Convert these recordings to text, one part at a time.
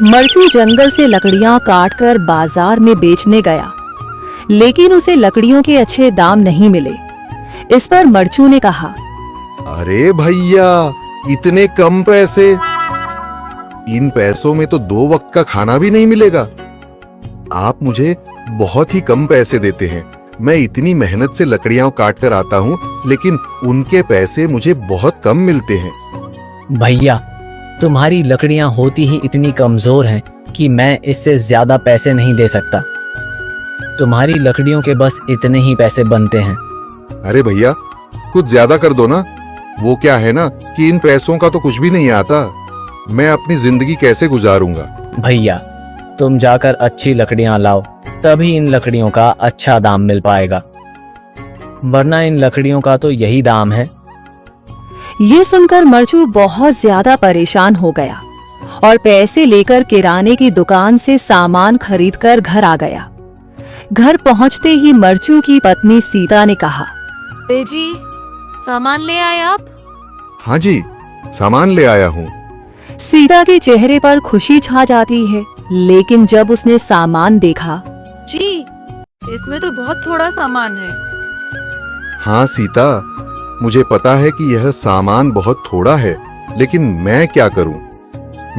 मरचू जंगल से लकड़ियां काटकर बाजार में बेचने गया, लेकिन उसे लकड़ियों के अच्छे दाम नहीं मिले। इस पर मरचू ने कहा, अरे भैया, इतने कम पैसे? इन पैसों में तो 2 वक्त का खाना भी नहीं मिलेगा। आप मुझे बहुत ही कम पैसे देते हैं। मैं इतनी मेहनत से लकड़ियां काट कर आता हूँ, लेकिन उनके पैसे मुझे बहुत कम मिलते हैं। भैया, तुम्हारी लकड़ियां होती ही इतनी कमजोर हैं कि मैं इससे ज्यादा पैसे नहीं दे सकता। तुम्हारी लकड़ियों के बस इतने ही पैसे बनते हैं। अरे भैया, कुछ ज्यादा कर दो ना। वो क्या है ना कि इन पैसों का तो कुछ भी नहीं आता। मैं अपनी जिंदगी कैसे गुजारूंगा? भैया, तुम जाकर अच्छी लकड़ियां लाओ, तभी इन लकड़ियों का अच्छा दाम मिल पाएगा, वरना इन लकड़ियों का तो यही दाम है। ये सुनकर मरचू बहुत ज्यादा परेशान हो गया और पैसे लेकर किराने की दुकान से सामान खरीदकर घर आ गया। घर पहुंचते ही मरचू की पत्नी सीता ने कहा, अरे जी, सामान ले आए आप? हाँ जी, सामान ले आया हूँ। सीता के चेहरे पर खुशी छा जाती है, लेकिन जब उसने सामान देखा, जी, इसमें तो बहुत थोड़ा सामान है। हाँ सीता, मुझे पता है कि यह सामान बहुत थोड़ा है, लेकिन मैं क्या करूं?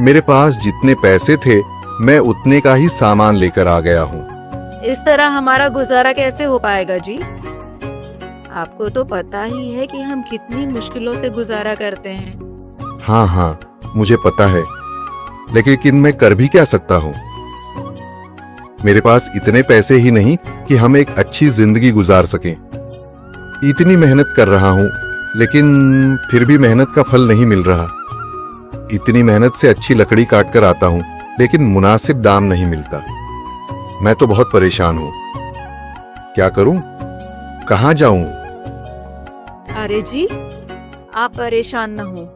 मेरे पास जितने पैसे थे, मैं उतने का ही सामान लेकर आ गया हूँ। इस तरह हमारा गुजारा कैसे हो पाएगा जी? आपको तो पता ही है कि हम कितनी मुश्किलों से गुजारा करते हैं। हाँ हाँ, मुझे पता है, लेकिन मैं कर भी क्या सकता हूँ? मेरे पास इतने पैसे ही नहीं कि हम एक अच्छी जिंदगी गुजार सकें। इतनी मेहनत कर रहा हूँ, लेकिन फिर भी मेहनत का फल नहीं मिल रहा। इतनी मेहनत से अच्छी लकड़ी काट कर आता हूँ, लेकिन मुनासिब दाम नहीं मिलता। मैं तो बहुत परेशान हूँ। क्या करूं? कहाँ जाऊं? अरे जी, आप परेशान न हो,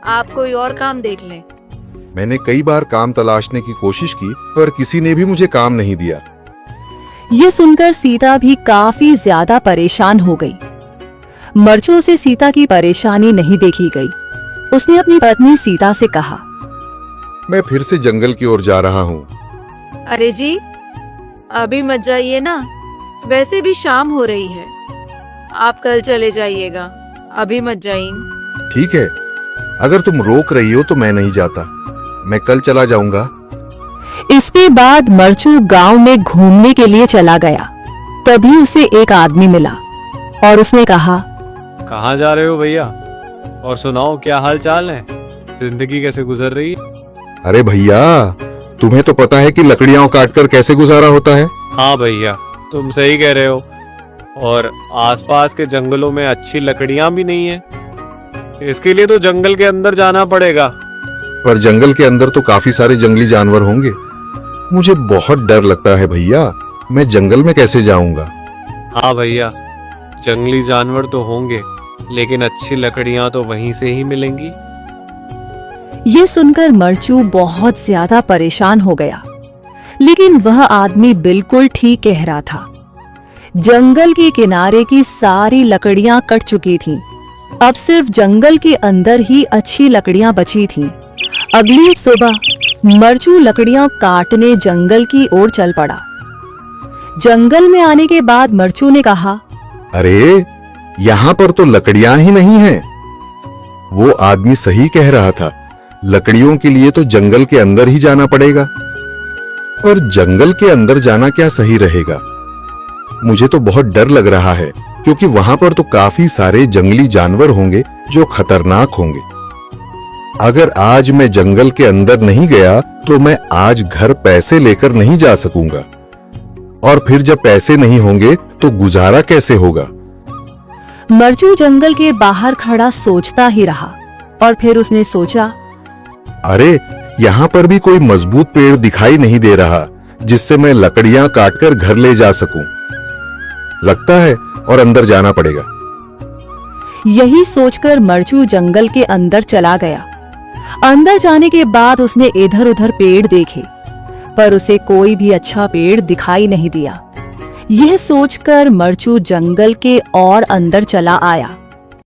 आप कोई और काम देख लें। मैंने कई बार काम तलाशने की कोशिश की, पर किसी ने भी मुझे काम नहीं दिया। ये सुनकर सीता भी काफी ज्यादा परेशान हो गई। मरचू से सीता की परेशानी नहीं देखी गई। उसने अपनी पत्नी सीता से कहा, मैं फिर से जंगल की ओर जा रहा हूँ। अरे जी, अभी मत जाइए ना, वैसे भी शाम हो रही है। आप कल चले जाइएगा, अभी मत जाइए। ठीक है, अगर तुम रोक रही हो तो मैं नहीं जाता। मैं कल चला जाऊंगा। इसके बाद मरचू गांव में घूमने के लिए चला गया। तभी उसे एक आदमी मिला और उसने कहा, कहाँ जा रहे हो भैया? और सुनाओ, क्या हाल चाल है? जिंदगी कैसे गुजर रही है? अरे भैया, तुम्हें तो पता है कि लकड़ियां काटकर कैसे गुजारा होता है। हाँ भैया, तुम सही कह रहे हो। और आसपास के जंगलों में अच्छी लकड़ियां भी नहीं है। इसके लिए तो जंगल के अंदर जाना पड़ेगा। पर जंगल के अंदर तो काफी सारे जंगली जानवर होंगे। मुझे बहुत डर लगता है भैया, मैं जंगल में कैसे जाऊंगा? हाँ भैया, जंगली जानवर तो होंगे, लेकिन अच्छी लकड़ियां तो वहीं से ही मिलेंगी। ये सुनकर मरचू बहुत ज्यादा परेशान हो गया, लेकिन वह आदमी बिल्कुल ठीक कह रहा था। जंगल के किनारे की सारी लकड़ियां कट चुकी थीं। अब सिर्फ जंगल के अंदर ही अच्छी लकड़ियां बची थीं। अगली सुबह मरचू लकड़ियां काटने जंगल की ओर चल पड़ा। जंगल में आने के बाद मरचू ने कहा, अरे, यहाँ पर तो लकड़ियां ही नहीं हैं। वो आदमी सही कह रहा था, लकड़ियों के लिए तो जंगल के अंदर ही जाना पड़ेगा। और जंगल के अंदर जाना क्या सही रहेगा? मुझे तो बहुत डर लग रहा है, क्योंकि वहां पर तो काफी सारे जंगली जानवर होंगे जो खतरनाक होंगे। अगर आज मैं जंगल के अंदर नहीं गया तो मैं आज घर पैसे लेकर नहीं जा सकूंगा, और फिर जब पैसे नहीं होंगे तो गुजारा कैसे होगा? मरचू जंगल के बाहर खड़ा सोचता ही रहा और फिर उसने सोचा, अरे, यहाँ पर भी कोई मजबूत पेड़ दिखाई नहीं दे रहा जिससे मैं लकड़ियां काटकर घर ले जा सकूं। लगता है और अंदर जाना पड़ेगा। यही सोचकर मरचू जंगल के अंदर चला गया। अंदर जाने के बाद उसने इधर उधर पेड़ देखे, पर उसे कोई भी अच्छा पेड़ दिखाई नहीं दिया। यह सोचकर मरचू जंगल के और अंदर चला आया।